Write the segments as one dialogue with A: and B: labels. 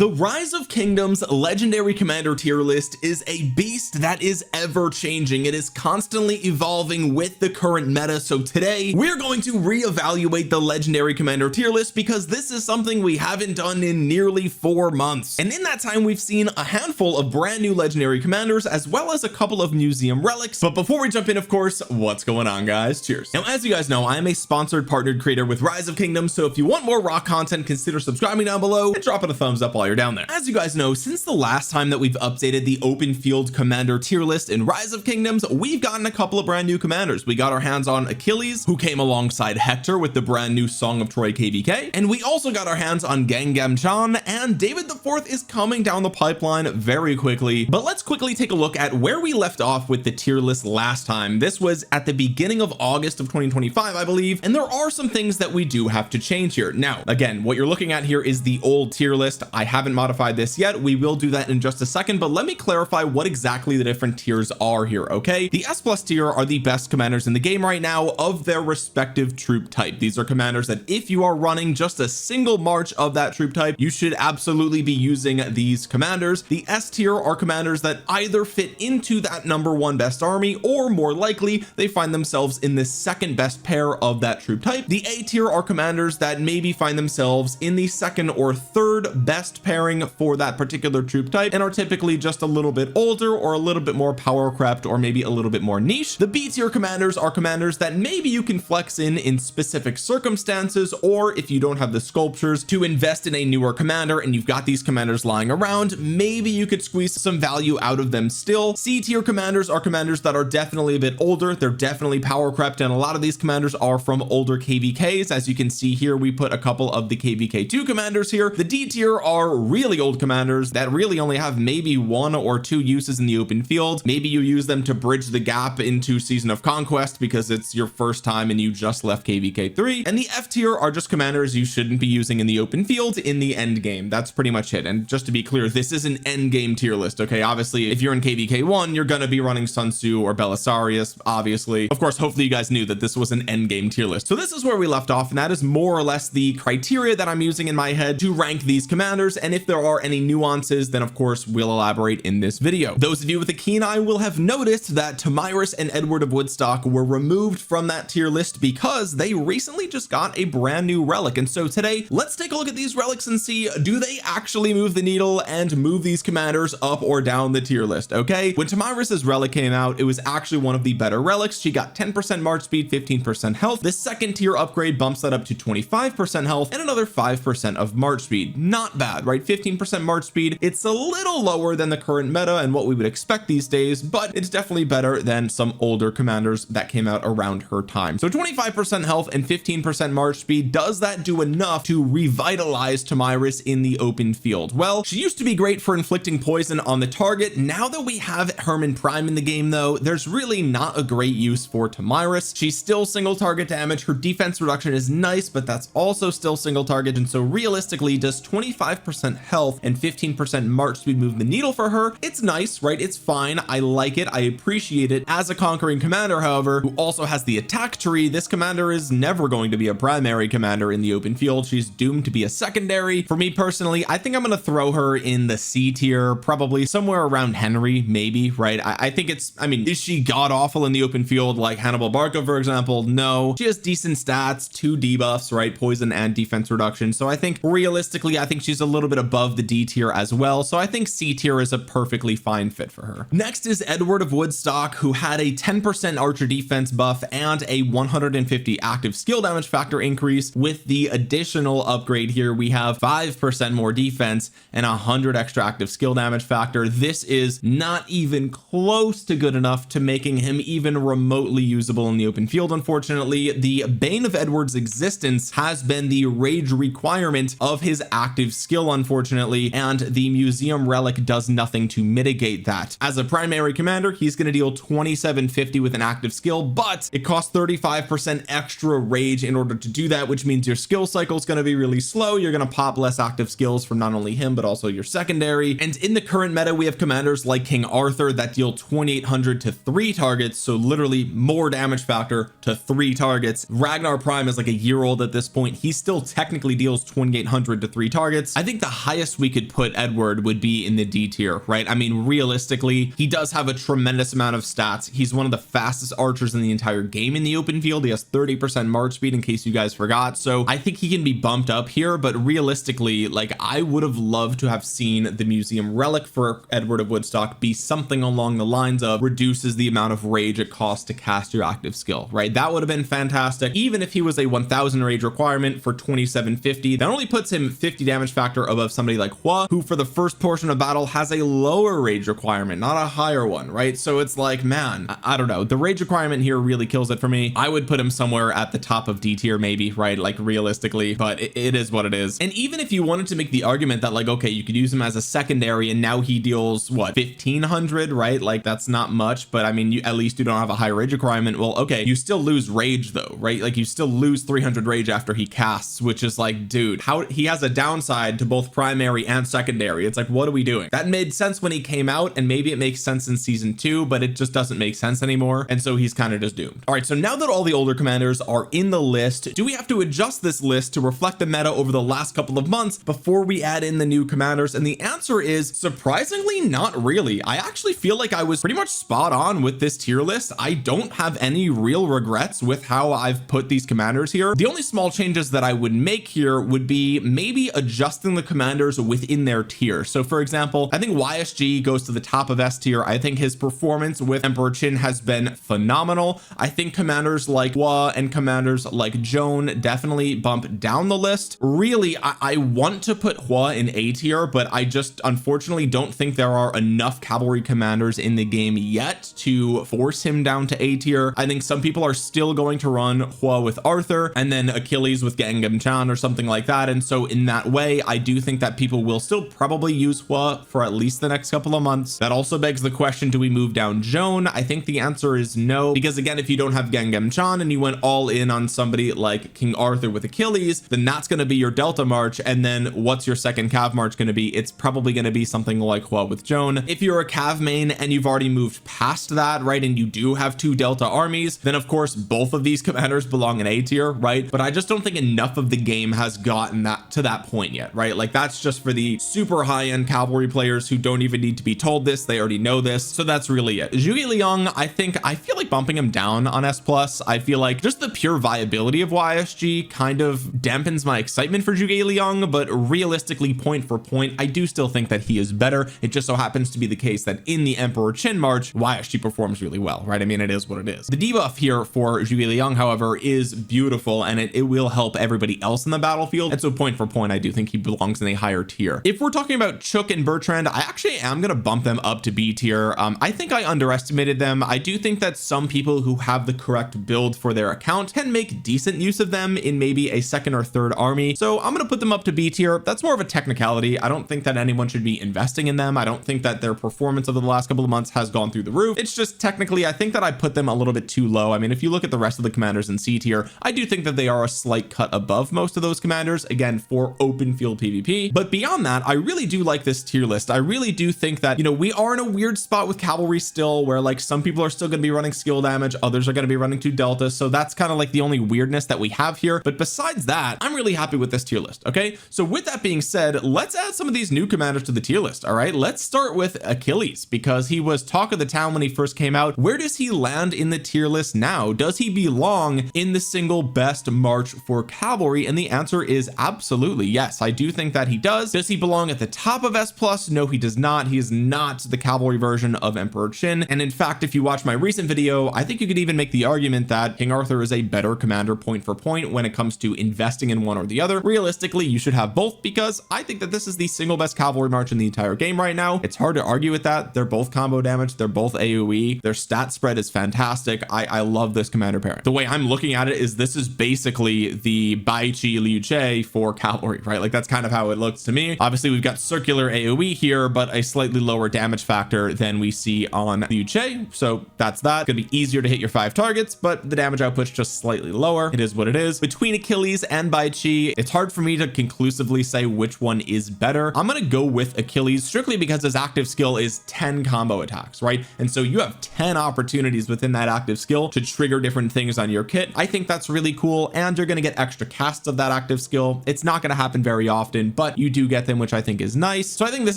A: The Rise of Kingdoms legendary commander tier list is a beast that is ever changing. It is constantly evolving with the current meta. So today we're going to reevaluate the legendary commander tier list because this is something we haven't done in nearly 4 months. And in that time, we've seen a handful of brand new legendary commanders as well as a couple of museum relics. But before we jump in, of course, what's going on, guys? Cheers. Now, as you guys know, I am a sponsored partnered creator with Rise of Kingdoms. So if you want more raw content, consider subscribing down below and dropping a thumbs up while you're down there. As you guys know, since the last time that we've updated the open field commander tier list in Rise of Kingdoms, we've gotten a couple of brand new commanders. We got our hands on Achilles, who came alongside Hector with the brand new Song of Troy KVK, and we also got our hands on Gangnam Chan, and David IV is coming down the pipeline very quickly. But let's quickly take a look at where we left off with the tier list last time. This was at the beginning of August of 2025, I believe, and there are some things that we do have to change here. Now, again, what you're looking at here is the old tier list. I haven't modified this yet. We will do that in just a second, but let me clarify what exactly the different tiers are here. Okay, the S+ tier are the best commanders in the game right now of their respective troop type. These are commanders that if you are running just a single march of that troop type, you should absolutely be using these commanders. The S tier are commanders that either fit into that #1 best army, or more likely they find themselves in the second best pair of that troop type. The A tier are commanders that maybe find themselves in the second or third best pairing for that particular troop type and are typically just a little bit older or a little bit more power crept or maybe a little bit more niche. The B tier commanders are commanders that maybe you can flex in specific circumstances, or if you don't have the sculptures to invest in a newer commander and you've got these commanders lying around, maybe you could squeeze some value out of them still. C tier commanders are commanders that are definitely a bit older. They're definitely power crept, and a lot of these commanders are from older KVKs. As you can see here, we put a couple of the KVK2 commanders here. The D tier are really old commanders that really only have maybe 1 or 2 uses in the open field. Maybe you use them to bridge the gap into Season of Conquest because it's your first time and you just left KVK3. And the F tier are just commanders you shouldn't be using in the open field in the end game. That's pretty much it. And just to be clear, this is an end game tier list. Okay, obviously if you're in KVK1, you're gonna be running Sun Tzu or Belisarius, obviously. Of course, hopefully you guys knew that this was an end game tier list. So this is where we left off, and that is more or less the criteria that I'm using in my head to rank these commanders. And if there are any nuances, then of course we'll elaborate in this video. Those of you with a keen eye will have noticed that Tomyris and Edward of Woodstock were removed from that tier list because they recently just got a brand new relic. And so today let's take a look at these relics and see, do they actually move the needle and move these commanders up or down the tier list? Okay, when Tomyris's relic came out, it was actually one of the better relics. She got 10% march speed, 15% health. The second tier upgrade bumps that up to 25% health and another 5% of march speed. Not bad, right? 15% march speed. It's a little lower than the current meta and what we would expect these days, but it's definitely better than some older commanders that came out around her time. So 25% health and 15% march speed, does that do enough to revitalize Tomyris in the open field? Well, she used to be great for inflicting poison on the target. Now that we have Hermann Prime in the game though, there's really not a great use for Tomyris. She's still single target damage. Her defense reduction is nice, but that's also still single target. And so realistically, does 25% health and 15% march speed move the needle for her? It's nice, right? It's fine. I like it. I appreciate it. As a conquering commander, however, who also has the attack tree, this commander is never going to be a primary commander in the open field. She's doomed to be a secondary. For me personally, I think I'm going to throw her in the C tier, probably somewhere around Henry, maybe, right? I think it's, I mean, is she god awful in the open field like Hannibal Barca, for example? No, she has decent stats, 2 debuffs, right? Poison and defense reduction. So I think realistically, I think she's a little bit above the D tier as well. So I think C tier is a perfectly fine fit for her. Next is Edward of Woodstock, who had a 10% archer defense buff and a 150 active skill damage factor increase. With the additional upgrade here, we have 5% more defense and 100 extra active skill damage factor. This is not even close to good enough to making him even remotely usable in the open field. Unfortunately, the bane of Edward's existence has been the rage requirement of his active skill, unfortunately, and the museum relic does nothing to mitigate that. As a primary commander, he's going to deal 2750 with an active skill, but it costs 35% extra rage in order to do that, which means your skill cycle is going to be really slow. You're going to pop less active skills from not only him but also your secondary. And in the current meta, we have commanders like King Arthur that deal 2800 to 3 targets, so literally more damage factor to 3 targets. Ragnar Prime is like a year old at this point. He still technically deals 2800 to 3 targets. I think the highest we could put Edward would be in the D tier, right? I mean, realistically, he does have a tremendous amount of stats. He's one of the fastest archers in the entire game in the open field. He has 30% march speed, in case you guys forgot. So I think he can be bumped up here, but realistically, like, I would have loved to have seen the museum relic for Edward of Woodstock be something along the lines of reduces the amount of rage it costs to cast your active skill, right? That would have been fantastic. Even if he was a 1000 rage requirement for 2750, that only puts him 50 damage factor above somebody like Hua, who for the first portion of battle has a lower rage requirement, not a higher one, right? So it's like, man, I don't know, the rage requirement here really kills it for me. I would put him somewhere at the top of D tier maybe, right? Like, realistically, but it is what it is. And even if you wanted to make the argument that, like, okay, you could use him as a secondary and now he deals what, 1500, right? Like, that's not much, but I mean, at least you don't have a high rage requirement. Well, okay, you still lose rage though, right? Like, you still lose 300 rage after he casts, which is like, dude, how he has a downside to both primary and secondary. It's like, what are we doing? That made sense when he came out, and maybe it makes sense in season 2, but it just doesn't make sense anymore, and so he's kind of just doomed. All right, so now that all the older commanders are in the list, do we have to adjust this list to reflect the meta over the last couple of months before we add in the new commanders? And the answer is surprisingly not really. I actually feel like I was pretty much spot on with this tier list. I don't have any real regrets with how I've put these commanders here. The only small changes that I would make here would be maybe adjusting the commanders within their tier. So for example, I think YSG goes to the top of S tier. I think his performance with Emperor Qin has been phenomenal. I think commanders like Hua and commanders like Joan definitely bump down the list. Really, I want to put Hua in A tier, but I just unfortunately don't think there are enough cavalry commanders in the game yet to force him down to A tier. I think some people are still going to run Hua with Arthur and then Achilles with Gangnam Chan or something like that, and so in that way I do think that people will still probably use Hua for at least the next couple of months. That also begs the question, do we move down Joan? I think the answer is no, because again, if you don't have Gangnam Chan and you went all in on somebody like King Arthur with Achilles, then that's going to be your Delta March, and then what's your second Cav March going to be? It's probably going to be something like Hua with Joan. If you're a Cav main and you've already moved past that, right, and you do have 2 Delta armies, then of course both of these commanders belong in A tier, right? But I just don't think enough of the game has gotten that to that point yet, right? Like, that's just for the super high-end cavalry players who don't even need to be told this. They already know this, so that's really it. Zhuge Liang, I feel like bumping him down on S+. I feel like just the pure viability of YSG kind of dampens my excitement for Zhuge Liang, but realistically, point for point, I do still think that he is better. It just so happens to be the case that in the Emperor Qin March, YSG performs really well, right? I mean, it is what it is. The debuff here for Zhuge Liang, however, is beautiful, and it will help everybody else in the battlefield, and so point for point, I do think he belongs in a higher tier. If we're talking about Chook and Bertrand, I actually am going to bump them up to B tier. I think I underestimated them. I do think that some people who have the correct build for their account can make decent use of them in maybe a second or third army, so I'm going to put them up to B tier. That's more of a technicality. I don't think that anyone should be investing in them. I don't think that their performance over the last couple of months has gone through the roof. It's just technically, I think that I put them a little bit too low. I mean, if you look at the rest of the commanders in C tier, I do think that they are a slight cut above most of those commanders, again, for open field PvP. But beyond that, I really do like this tier list. I really do think that, you know, we are in a weird spot with cavalry still, where like some people are still going to be running skill damage, others are going to be running 2 delta, so that's kind of like the only weirdness that we have here. But besides that, I'm really happy with this tier list. Okay, so with that being said, let's add some of these new commanders to the tier list. All right, let's start with Achilles, because he was talk of the town when he first came out. Where does he land in the tier list now? Does he belong in the single best march for cavalry? And the answer is absolutely yes. I do think that he does. Does he belong at the top of S+? No, he does not. He is not the cavalry version of Emperor Qin, and in fact, if you watch my recent video, I think you could even make the argument that King Arthur is a better commander point for point when it comes to investing in one or the other. Realistically, you should have both, because I think that this is the single best cavalry march in the entire game right now. It's hard to argue with that. They're both combo damage, they're both AoE, their stat spread is fantastic. I love this commander pairing. The way I'm looking at it is this is basically the Bai Qi Liu Che for cavalry, right? Like, that's kind of how it looks to me. Obviously, we've got circular AoE here, but a slightly lower damage factor than we see on Liu Che, so that's that. It's gonna be easier to hit your 5 targets, but the damage output's just slightly lower. It is what it is. Between Achilles and Bai Qi, it's hard for me to conclusively say which one is better. I'm gonna go with Achilles strictly because his active skill is 10 combo attacks, right? And so you have 10 opportunities within that active skill to trigger different things on your kit. I think that's really cool, and you're gonna get extra casts of that active skill. It's not gonna happen very often, but you do get them, which I think is nice. So I think this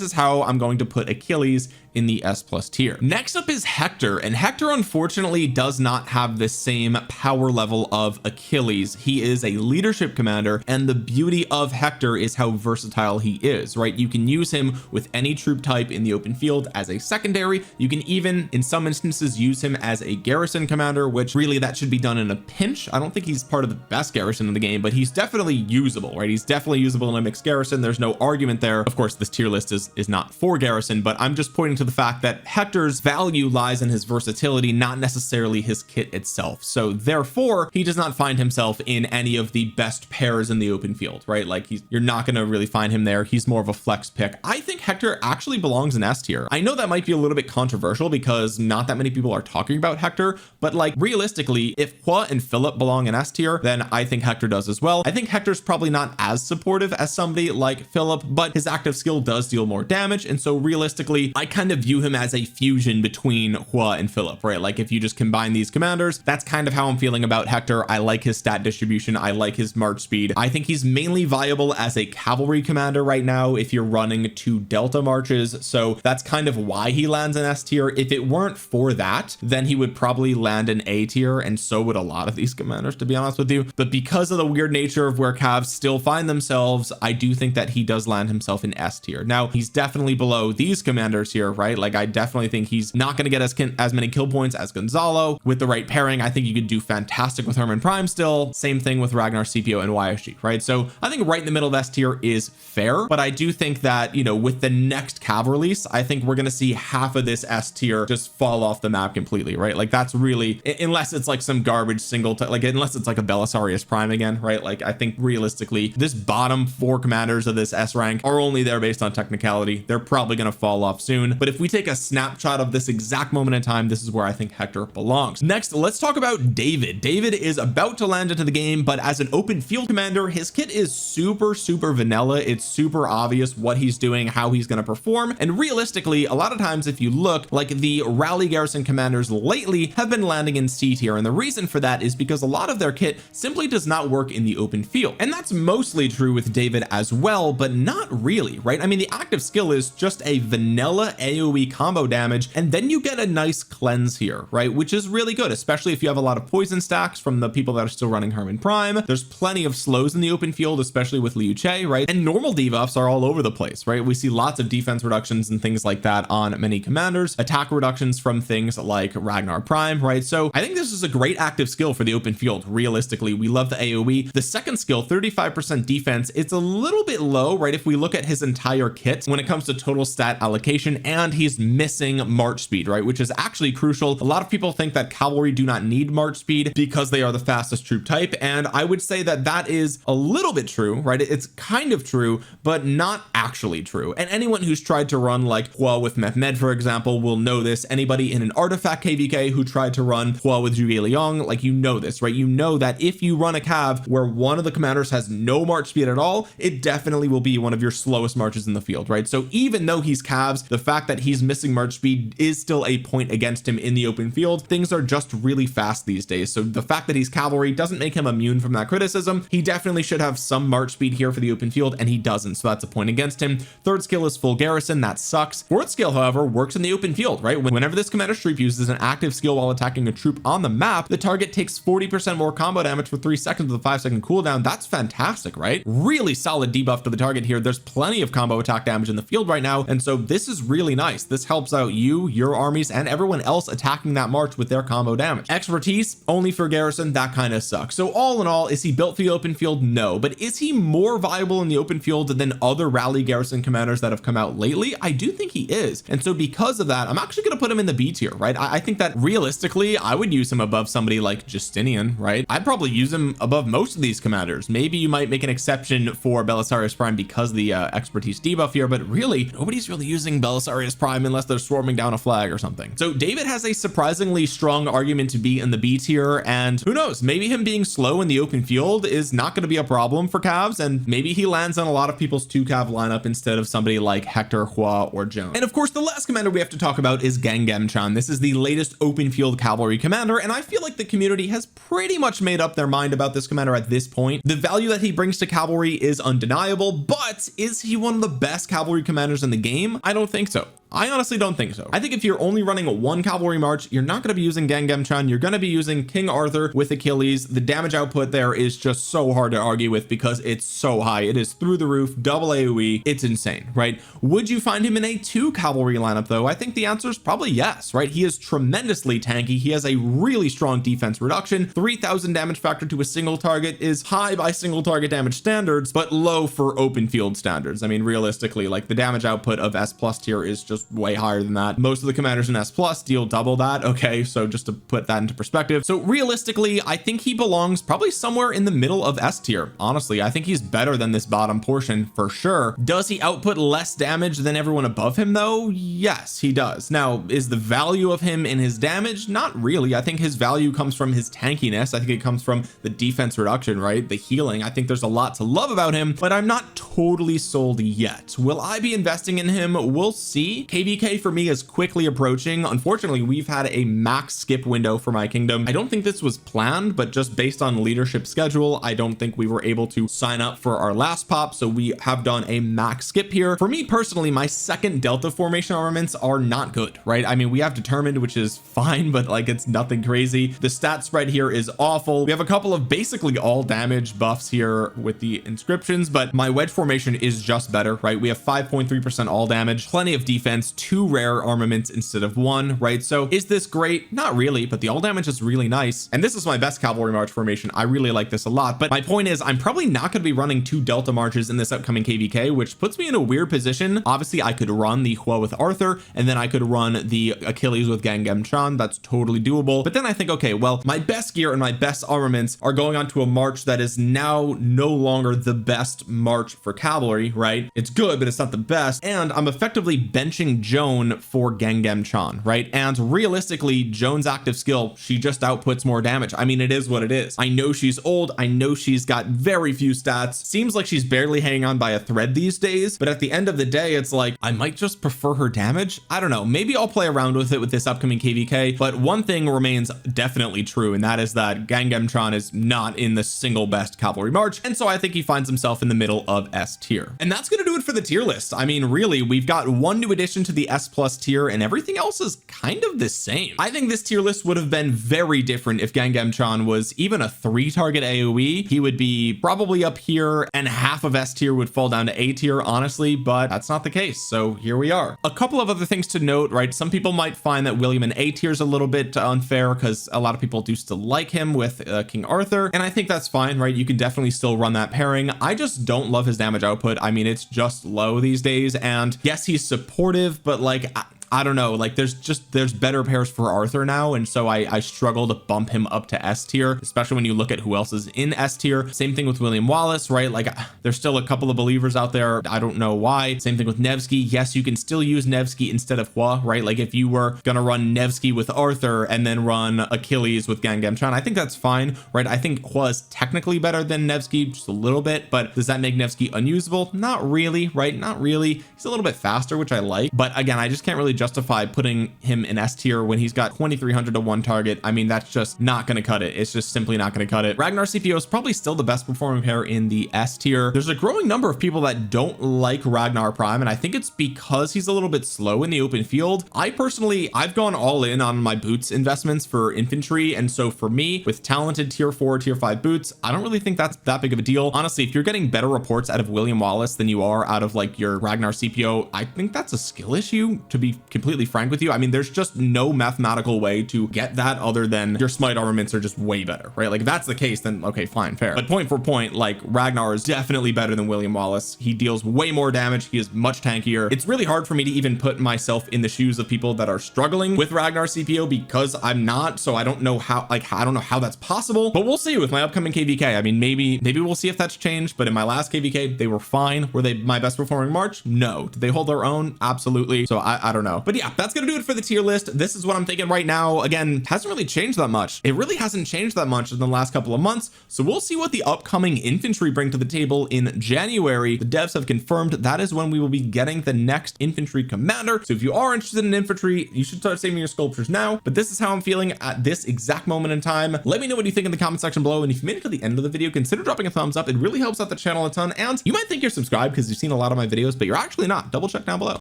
A: is how I'm going to put Achilles in the S+ tier. Next up is Hector, and Hector unfortunately does not have the same power level of Achilles. He is a leadership commander, and the beauty of Hector is how versatile he is, right? You can use him with any troop type in the open field as a secondary. You can even in some instances use him as a garrison commander, which really that should be done in a pinch. I don't think he's part of the best garrison in the game, but he's definitely usable, right? He's definitely usable in a mixed garrison. There's no argument there. Of course, this tier list is not for garrison, but I'm just pointing to the fact that Hector's value lies in his versatility, not necessarily his kit itself. So therefore he does not find himself in any of the best pairs in the open field, right? Like you're not going to really find him there. He's more of a flex pick. I think Hector actually belongs in S tier. I know that might be a little bit controversial because not that many people are talking about Hector, but like realistically, if Hua and Philip belong in S tier, then I think Hector does as well. I think Hector's probably not as supportive as somebody like Philip, but his active skill does deal more damage, and so realistically I kind of view him as a fusion between Hua and Philip, right? Like if you just combine these commanders, that's kind of how I'm feeling about Hector. I like his stat distribution. I like his march speed. I think he's mainly viable as a cavalry commander right now if you're running 2 delta marches, so that's kind of why he lands in S tier. If it weren't for that, then he would probably land in A tier, and so would a lot of these commanders, to be honest with you. But because of the weird nature of where cavs still find themselves, I do think that he does land himself in S tier. Now he's definitely below these commanders here, right? Like I definitely think he's not going to get as many kill points as Gonzalo. With the right pairing, I think you could do fantastic with Hermann Prime still. Same thing with Ragnar, Scipio, and YSG, right? So I think right in the middle of S tier is fair, but I do think that, you know, with the next cav release, I think we're going to see half of this S tier just fall off the map completely, right? Like that's really, unless it's like some garbage like unless it's like a Belisarius Prime again, right? Like I think realistically this bottom 4 commanders of this S rank are only there based on technicality. They're probably going to fall off soon, but if we take a snapshot of this exact moment in time, this is where I think Hector belongs. Next, let's talk about David. David is about to land into the game, but as an open field commander, his kit is super vanilla. It's super obvious what he's doing, how he's going to perform, and realistically a lot of times if you look, like the rally garrison commanders lately have been landing in C tier, and the reason for that is because a lot of their kit simply does not work in the open field, and that's mostly true with David as well, but not really, right? I mean, the active skill is just a vanilla AoE combo damage, and then you get a nice cleanse here, right? Which is really good, especially if you have a lot of poison stacks from the people that are still running Hermann Prime. There's plenty of slows in the open field, especially with Liu Che, right? And normal debuffs are all over the place, right? We see lots of defense reductions and things like that on many commanders, attack reductions from things like Ragnar Prime, right? So I think this is a great active skill for the open field. Realistically, we love the AoE. The second skill, 35% defense, it's a little bit low, right? If we look at his entire kit when it comes to total stat allocation, and he's missing march speed, right? Which is actually crucial. A lot of people think that cavalry do not need march speed because they are the fastest troop type, and I would say that that is a little bit true, right? It's kind of true, but not actually true. And anyone who's tried to run like Hua with Mehmed, for example, will know this. Anybody in an artifact KVK who tried to run Hua with Zhuge Liang, like, you know this, right? You know that if you run a cav where one of the commanders has no march speed at all, it definitely will be one of your slowest marches in the field, right? So even though he's calves, the fact that he's missing march speed is still a point against him in the open field. Things are just really fast these days, so the fact that he's cavalry doesn't make him immune from that criticism. He definitely should have some march speed here for the open field, and he doesn't, so that's a point against him. Third skill is full garrison. That sucks. Fourth skill, however, works in the open field, right? Whenever this commander's troop uses an active skill while attacking a troop on the map, the target takes 40% more combo damage for 3 seconds with a 5-second cooldown. That's fantastic, right? Really solid debuff to the target here. There's plenty of combo attack damage in the field right now, and so this is really nice. This helps out you, your armies, and everyone else attacking that march with their combo damage. Expertise only for garrison, that kind of sucks. So all in all, is he built for the open field? No, but is he more viable in the open field than other rally garrison commanders that have come out lately? I do think he is, and so because of that, I'm actually going to put him in the B tier, right? I think that realistically I would use him above somebody like Justinian, right? I'd probably use him above most of these commanders. Maybe you might make an exception for Belisarius Prime because of the expertise debuff here, but really nobody's really using Belisarius Prime unless they're swarming down a flag or something. So David has a surprisingly strong argument to be in the B tier, and who knows, maybe him being slow in the open field is not going to be a problem for calves, and maybe he lands on a lot of people's 2 cav lineup instead of somebody like Hector, Hua, or Joan. And of course the last commander we have to talk about is Gangam Chan. This is the latest open field cavalry commander, and I feel like the community has pretty much made up their mind about this commander at this point. The value that he brings to cavalry is undeniable. reliable, but is he one of the best cavalry commanders in the game? I don't think so. I honestly don't think so. I think if you're only running one cavalry march, you're not going to be using Gangemchan. You're going to be using King Arthur with Achilles. The damage output there is just so hard to argue with because it's so high. It is through the roof, double AoE. It's insane, right? Would you find him in a 2 cavalry lineup though? I think the answer is probably yes, right? He is tremendously tanky. He has a really strong defense reduction. 3000 damage factor to a single target is high by single target damage standards, but low for open field standards. I mean, realistically, like the damage output of S+ tier is just way higher than that. Most of the commanders in S+ deal double that. Okay, so just to put that into perspective, so realistically I think he belongs probably somewhere in the middle of S tier. Honestly, I think he's better than this bottom portion for sure. Does he output less damage than everyone above him though? Yes, he does. Now, is the value of him in his damage? Not really. I think his value comes from his tankiness. I think it comes from the defense reduction, right? The healing. I think there's a lot to love about him, but I'm not totally sold yet. Will I be investing in him? We'll see. KVK for me is quickly approaching. Unfortunately, we've had a max skip window for my kingdom. I don't think this was planned, but just based on leadership schedule, I don't think we were able to sign up for our last pop, so we have done a max skip here. For me personally, my second Delta formation armaments are not good, right? I mean, we have determined, which is fine, but like it's nothing crazy. The stat spread here is awful. We have a couple of basically all damage buffs here with the inscriptions, but my wedge formation is just better, right? We have 5.3% all damage, plenty of defense, 2 rare armaments instead of 1, right? So is this great? Not really, but the all damage is really nice, and this is my best cavalry march formation. I really like this a lot, but my point is I'm probably not going to be running 2 Delta marches in this upcoming KVK, which puts me in a weird position. Obviously I could run the Hua with Arthur, and then I could run the Achilles with Gangemchan. That's totally doable, but then I think, okay, well, my best gear and my best armaments are going on to a march that is now no longer the best march for cavalry, right? It's good, but it's not the best, and I'm effectively benching Joan for Gangemchan, right? And realistically, Joan's active skill, she just outputs more damage. I mean, it is what it is. I know she's old. I know she's got very few stats. Seems like she's barely hanging on by a thread these days, but at the end of the day, it's like, I might just prefer her damage. I don't know. Maybe I'll play around with it with this upcoming KVK, but one thing remains definitely true, and that is that Gangemchan is not in the single best cavalry march, and so I think he finds himself in the middle of S tier. And that's going to do it for the tier list. I mean, really, we've got one new addition to the S+ tier, and everything else is kind of the same. I think this tier list would have been very different if Gangemchan was even a 3 target AoE. He would be probably up here, and half of S tier would fall down to A tier, honestly, but that's not the case. So here we are. A couple of other things to note, right? Some people might find that William in A tier is a little bit unfair because a lot of people do still like him with King Arthur, and I think that's fine, right? You can definitely still run that pairing. I just don't love his damage output. I mean, it's just low these days, and yes, he's supportive, but like I don't know, like there's better pairs for Arthur now, and so I struggle to bump him up to S tier, especially when you look at who else is in S tier. Same thing with William Wallace, right? Like there's still a couple of believers out there. I don't know why. Same thing with Nevsky. Yes, you can still use Nevsky instead of Hua, right? Like if you were gonna run Nevsky with Arthur and then run Achilles with Gangemchan, I think that's fine, right? I think Hua is technically better than Nevsky just a little bit, but does that make Nevsky unusable? Not really, right? Not really. He's a little bit faster, which I like, but again, I just can't really justify putting him in S tier when he's got 2300 to 1 target. I mean, that's just not going to cut it. It's just simply not going to cut it. Ragnar CPO is probably still the best performing pair in the S tier. There's a growing number of people that don't like Ragnar Prime, and I think it's because he's a little bit slow in the open field. I personally, I've gone all in on my boots investments for infantry, and so for me, with talented tier 4, tier 5 boots, I don't really think that's that big of a deal. Honestly, if you're getting better reports out of William Wallace than you are out of like your Ragnar CPO, I think that's a skill issue, to be completely frank with you. I mean, there's just no mathematical way to get that other than your smite armaments are just way better, right? Like if that's the case, then okay, fine, fair. But point for point, like Ragnar is definitely better than William Wallace. He deals way more damage. He is much tankier. It's really hard for me to even put myself in the shoes of people that are struggling with Ragnar CPO because I'm not, so I don't know how, like, I don't know how that's possible, but we'll see with my upcoming KVK. I mean, maybe we'll see if that's changed, but in my last KVK, they were fine. Were they my best performing march? No. Did they hold their own? Absolutely. So I don't know. though. But yeah, that's gonna do it for the tier list. This is what I'm thinking right now. Again, hasn't really changed that much. It really hasn't changed that much in the last couple of months, so we'll see what the upcoming infantry bring to the table in January. The devs have confirmed that is when we will be getting the next infantry commander, so if you are interested in infantry, you should start saving your sculptures now. But this is how I'm feeling at this exact moment in time. Let me know what you think in the comment section below, and if you made it to the end of the video, consider dropping a thumbs up. It really helps out the channel a ton, and you might think you're subscribed because you've seen a lot of my videos, but you're actually not. Double check down below.